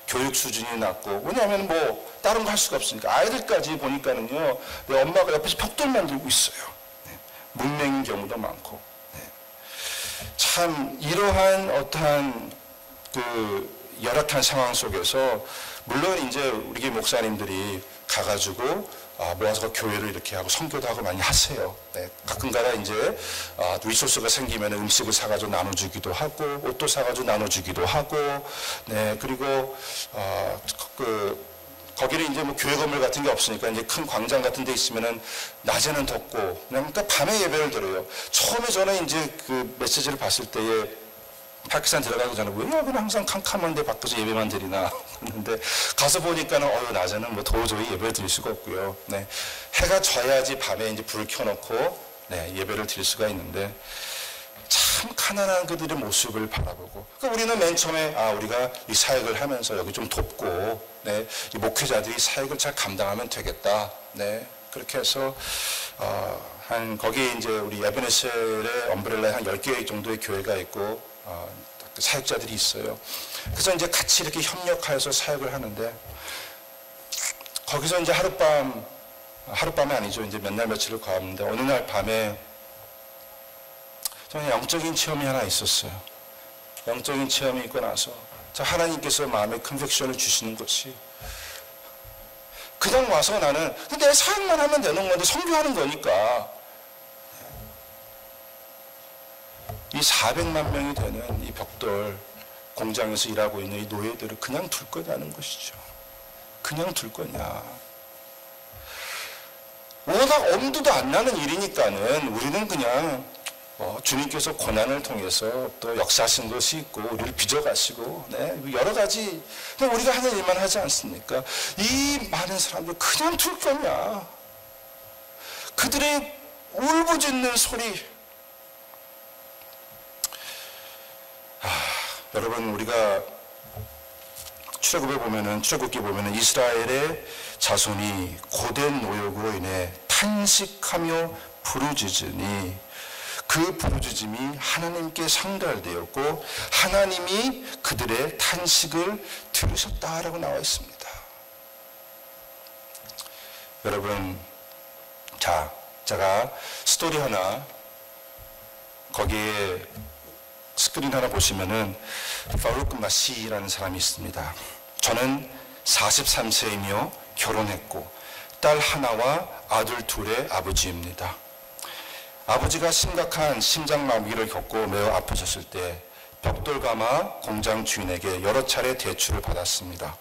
교육 수준이 낮고, 왜냐하면 뭐 다른 거 할 수가 없으니까 아이들까지 보니까는요, 내 엄마가 옆에서 벽돌 만들고 있어요. 네, 문맹인 경우도 많고. 참 이러한 어떠한 열악한 상황 속에서 물론 이제 우리 목사님들이 가가지고 모아서 교회를 이렇게 하고 선교도 하고 많이 하세요. 네, 가끔가다 이제 리소스가 생기면 음식을 사가지고 나눠주기도 하고 옷도 사가지고 나눠주기도 하고, 네, 그리고 거기는 이제 뭐 교회 건물 같은 게 없으니까 이제 큰 광장 같은 데 있으면은 낮에는 덥고 그러니까 밤에 예배를 드려요. 처음에 저는 이제 그 메시지를 봤을 때에 파키스탄 들어가기 전에 왜 여기는 항상 캄캄한데 밖에서 예배만 드리나 했는데 가서 보니까는 낮에는 뭐 도저히 예배를 드릴 수가 없고요. 네, 해가 져야지 밤에 이제 불을 켜놓고 네, 예배를 드릴 수가 있는데 참 가난한 그들의 모습을 바라보고, 그러니까 우리는 맨 처음에 우리가 이 사역을 하면서 여기 좀 돕고, 네, 이 목회자들이 사역을 잘 감당하면 되겠다. 네, 그렇게 해서 거기 이제 우리 에베네셀의 엄브렐라에 한 10개 정도의 교회가 있고 사역자들이 있어요. 그래서 이제 같이 이렇게 협력하여서 사역을 하는데 거기서 이제 하룻밤이 아니죠. 이제 몇 날 며칠을 가는데 어느 날 밤에 저는 영적인 체험이 하나 있었어요. 영적인 체험이 있고 나서 하나님께서 마음에 컨빅션을 주시는 것이, 그냥 와서 나는 내 사역만 하면 되는 건데 선교하는 거니까 이 400만 명이 되는 이 벽돌 공장에서 일하고 있는 이 노예들을 그냥 둘 거냐는 것이죠. 그냥 둘 거냐. 워낙 엄두도 안 나는 일이니까는 우리는 그냥 주님께서 고난을 통해서 또 역사하신 것이 있고 우리를 빚어가시고, 네, 여러 가지 우리가 하는 일만 하지 않습니까? 이 많은 사람들 그냥 둘 거냐. 그들의 울부짖는 소리. 여러분, 우리가 출애굽기 보면은 이스라엘의 자손이 고된 노역으로 인해 탄식하며 부르짖으니 그 부르짖음이 하나님께 상달되었고 하나님이 그들의 탄식을 들으셨다라고 나와 있습니다. 여러분, 자, 제가 스토리 하나, 거기에 스크린 하나 보시면은 파루크 마시라는 사람이 있습니다. 저는 43세이며 결혼했고 딸 하나와 아들 둘의 아버지입니다. 아버지가 심각한 심장마비를 겪고 매우 아프셨을 때 벽돌가마 공장 주인에게 여러 차례 대출을 받았습니다.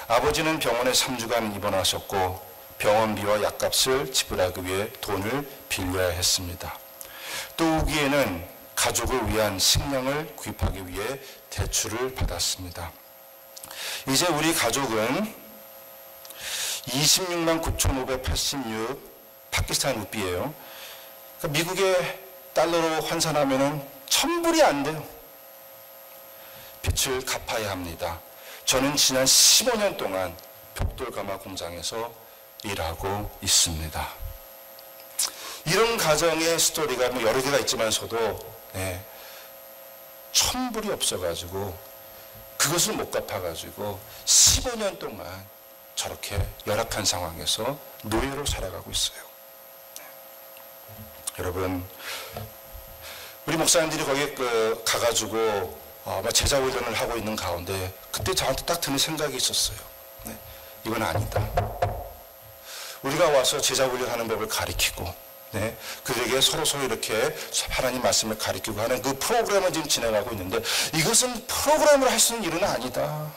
아버지는 병원에 3주간 입원하셨고 병원비와 약값을 지불하기 위해 돈을 빌려야 했습니다. 또 후기에는 가족을 위한 식량을 구입하기 위해 대출을 받았습니다. 이제 우리 가족은 26만 9,586 파키스탄 루피예요. 그러니까 미국의 달러로 환산하면 1,000불이 안 돼요. 빚을 갚아야 합니다. 저는 지난 15년 동안 벽돌가마 공장에서 일하고 있습니다. 이런 가정의 스토리가 뭐 여러 개가 있지만서도 1,000불이 없어가지고 그것을 못 갚아가지고 15년 동안 저렇게 열악한 상황에서 노예로 살아가고 있어요. 여러분, 우리 목사님들이 거기 가가지고 제자 훈련을 하고 있는 가운데 그때 저한테 딱 드는 생각이 있었어요. 이건 아니다. 우리가 와서 제자 훈련하는 법을 가르치고 그들에게 서로 이렇게 하나님 말씀을 가르치고 하는 그 프로그램을 지금 진행하고 있는데 이것은 프로그램을 할 수 있는 일은 아니다.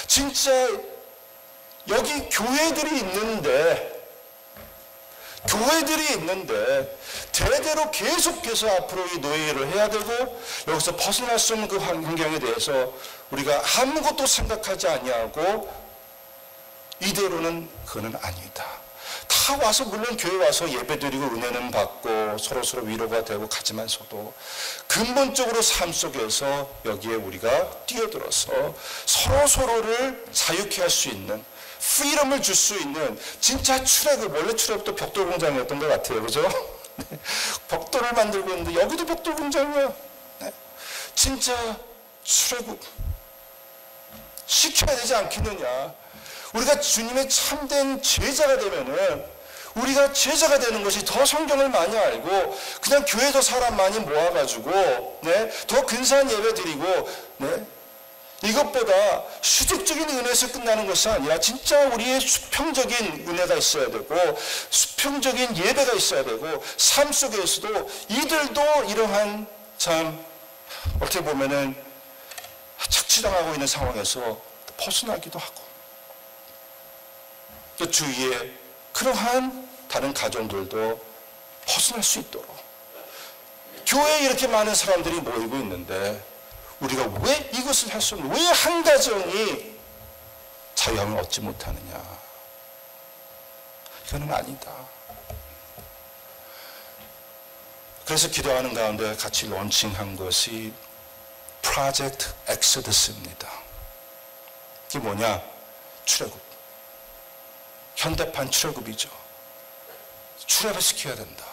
진짜 여기 교회들이 있는데 대대로 계속해서 앞으로 이 노예를 해야 되고 여기서 벗어날 수 없는 그 환경에 대해서 우리가 아무것도 생각하지 아니하고 이대로는 그거는 아니다. 다 와서 물론 교회 와서 예배드리고 은혜는 받고 서로 위로가 되고 가지만서도 근본적으로 삶 속에서 여기에 우리가 뛰어들어서 서로를 자유케 할 수 있는 프리덤을 줄 수 있는 진짜 출애굽, 원래 출애굽도 벽돌 공장이었던 것 같아요. 그죠? 벽돌을 만들고 있는데 여기도 벽돌 공장이야. 진짜 출애굽 시켜야 되지 않겠느냐. 우리가 주님의 참된 제자가 되면은 우리가 제자가 되는 것이 더 성경을 많이 알고 그냥 교회도 사람 많이 모아가지고 더 근사한 예배 드리고 이것보다 수직적인 은혜에서 끝나는 것이 아니라 진짜 우리의 수평적인 은혜가 있어야 되고 수평적인 예배가 있어야 되고 삶 속에서도 이들도 이러한 참 어떻게 보면은 착취당하고 있는 상황에서 벗어나기도 하고 또 주위에 그러한 다른 가정들도 벗어날 수 있도록 교회에 이렇게 많은 사람들이 모이고 있는데 우리가 왜 이것을 할 수 없는, 왜 한 가정이 자유함을 얻지 못하느냐. 이거는 아니다. 그래서 기도하는 가운데 같이 론칭한 것이 프로젝트 엑소더스입니다. 이게 뭐냐? 출애굽. 현대판 출애굽이죠. 출애굽을 시켜야 된다.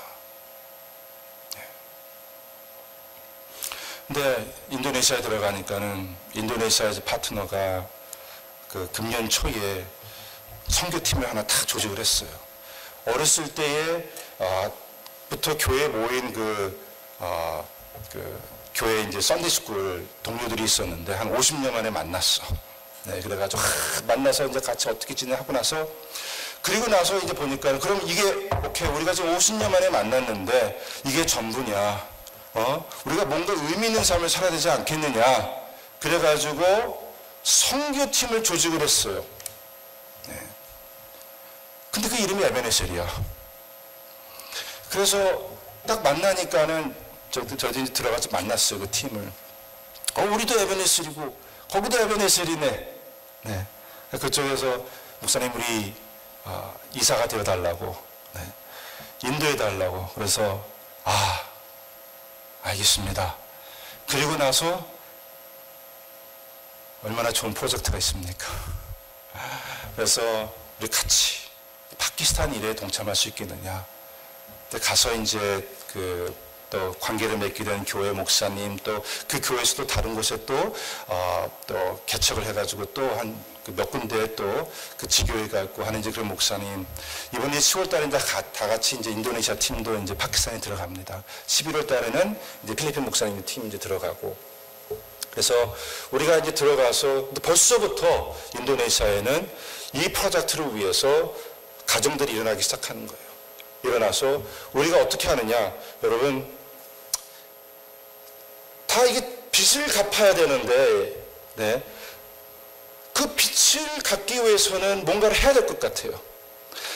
근데 인도네시아에 들어가니까는 인도네시아의 파트너가 그 금년 초에 선교팀을 하나 딱 조직을 했어요. 어렸을 때에 부터 교회에 모인 교회 이제 썬데이스쿨 동료들이 있었는데 한 50년 만에 만났어. 그래가지고 만나서 이제 같이 어떻게 지내하고 나서 그리고 나서 이제 보니까 그럼 이게 오케이 우리가 지금 50년 만에 만났는데 이게 전부냐? 우리가 뭔가 의미 있는 삶을 살아야 되지 않겠느냐. 그래가지고 선교팀을 조직을 했어요. 근데 그 이름이 에베네셀이야. 그래서 딱 만나니까는 저희 들어가서 만났어요. 그 팀을. 우리도 에베네셀이고 거기도 에베네셀이네. 그쪽에서 목사님 우리 이사가 되어달라고 인도해달라고. 그래서 알겠습니다. 그리고 나서 얼마나 좋은 프로젝트가 있습니까? 그래서 우리 같이 파키스탄 일에 동참할 수 있겠느냐. 근데 가서 이제 또 관계를 맺게 된 교회 목사님, 또 그 교회에서도 다른 곳에 또 개척을 해가지고 또 한 몇 군데에 또 그 지교회가 있고 하는 이제 그런 목사님. 이번에 10월 달에 다 같이 이제 인도네시아 팀도 이제 파키스탄에 들어갑니다. 11월 달에는 이제 필리핀 목사님 팀 이제 들어가고. 그래서 우리가 이제 들어가서 벌써부터 인도네시아에는 이 프로젝트를 위해서 가정들이 일어나기 시작하는 거예요. 일어나서 우리가 어떻게 하느냐, 여러분, 다 이게 빚을 갚아야 되는데, 네, 그 빚을 갚기 위해서는 뭔가를 해야 될 것 같아요.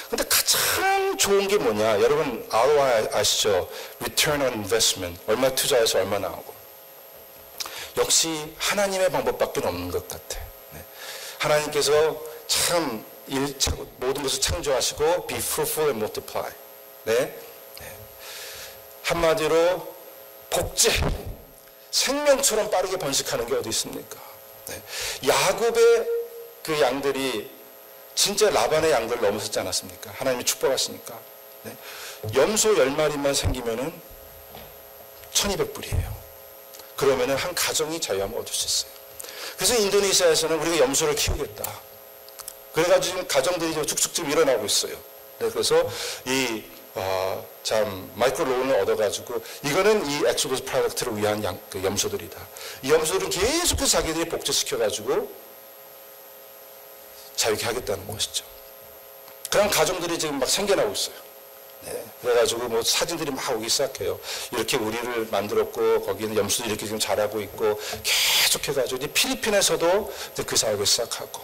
근데 가장 좋은 게 뭐냐, 여러분 ROI 아시죠? Return on Investment, 얼마 투자해서 얼마 나오고. 역시 하나님의 방법밖에 없는 것 같아. 네. 하나님께서 참 모든 것을 창조하시고 be fruitful and multiply. 네? 네. 한마디로 복제, 생명처럼 빠르게 번식하는 게 어디 있습니까? 네. 야곱의 그 양들이 진짜 라반의 양들을 넘어섰지 않았습니까? 하나님이 축복하시니까. 네. 염소 10마리만 생기면은 1200불이에요. 그러면은 한 가정이 자유함을 얻을 수 있어요. 그래서 인도네시아에서는 우리가 염소를 키우겠다. 그래가지고 지금 가정들이 좀 쭉쭉 지금 일어나고 있어요. 네, 그래서 참 마이크로 론을 얻어가지고 이거는 이 엑소더스 프로젝트를 위한 그 염소들이다. 이 염소들은 계속해서 자기들이 복제시켜가지고 자유케 하겠다는 것이죠. 그런 가정들이 지금 막 생겨나고 있어요. 네, 그래가지고 뭐 사진들이 막 오기 시작해요. 이렇게 우리를 만들었고 거기는 염소들이 이렇게 지금 자라고 있고 계속해가지고 이제 필리핀에서도 이제 그 사역을 시작하고.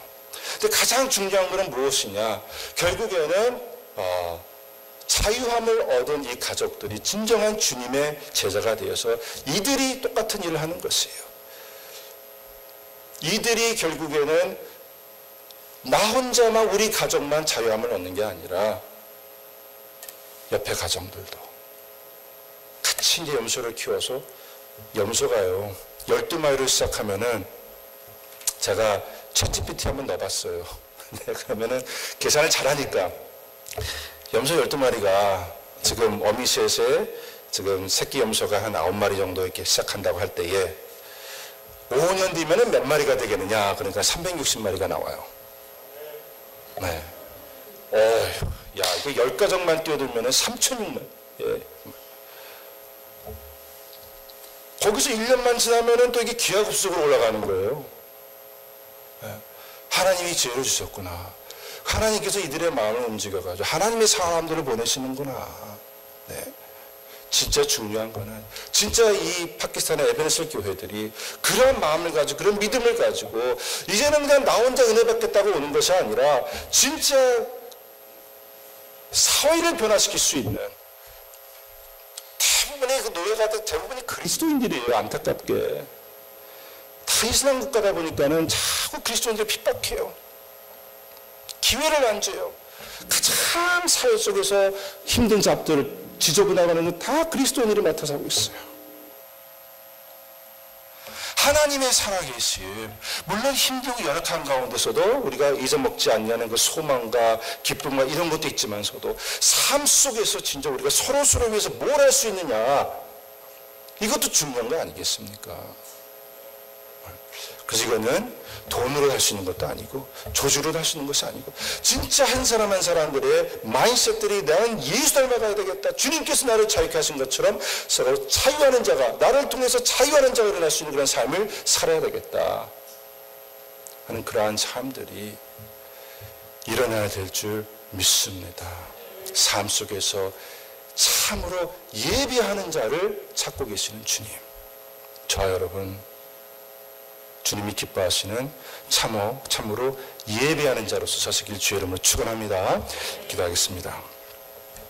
근데 가장 중요한 것은 무엇이냐? 결국에는 자유함을 얻은 이 가족들이 진정한 주님의 제자가 되어서 이들이 똑같은 일을 하는 것이에요. 이들이 결국에는 나 혼자만 우리 가족만 자유함을 얻는 게 아니라 옆에 가정들도 같이 이제 염소를 키워서 염소가요 12마리를 시작하면은 제가 챗GPT 한번 넣어봤어요. 네, 그러면은 계산을 잘하니까 염소 12마리가 지금 어미셋에 지금 새끼 염소가 한 9마리 정도 이렇게 시작한다고 할 때에 5년 뒤면은 몇 마리가 되겠느냐? 그러니까 360마리가 나와요. 네. 야, 이거 10가정만 뛰어들면은 3,600. 예. 거기서 1년만 지나면은 또 이게 기하급수적으로 올라가는 거예요. 예. 하나님이 지혜를 주셨구나. 하나님께서 이들의 마음을 움직여가지고 하나님의 사람들을 보내시는구나. 네. 진짜 중요한 거는 진짜 이 파키스탄의 에베네셀 교회들이 그런 마음을 가지고 그런 믿음을 가지고 이제는 그냥 나 혼자 은혜 받겠다고 오는 것이 아니라 진짜 사회를 변화시킬 수 있는 대부분의 그 노예가들 대부분이 그리스도인들이에요. 안타깝게 다 이슬람 국가다 보니까는 자꾸 그리스도인들이 핍박해요. 기회를 안 줘요. 가장 사회 속에서 힘든 잡들을 지저분하고는 건 다 그리스도인들이 맡아서 하고 있어요. 하나님의 살아계심, 물론 힘들고 열악한 가운데서도 우리가 잊어먹지 않냐는 그 소망과 기쁨과 이런 것도 있지만서도 삶 속에서 진짜 우리가 서로서로 위해서 뭘 할 수 있느냐, 이것도 중요한 거 아니겠습니까? 그래서 이거는 돈으로 할 수 있는 것도 아니고 조주로 할 수 있는 것이 아니고 진짜 한 사람 한 사람들의 마인드셋들이 나는 예수 닮아가야 되겠다. 주님께서 나를 자유케 하신 것처럼 서로 자유하는 자가, 나를 통해서 자유하는 자가 일어날 수 있는 그런 삶을 살아야 되겠다 하는 그러한 삶들이 일어나야 될 줄 믿습니다. 삶 속에서 참으로 예배하는 자를 찾고 계시는 주님, 저와 여러분 주님이 기뻐하시는 참으로 예배하는 자로서 서시길 주의 이름으로 축원합니다. 기도하겠습니다.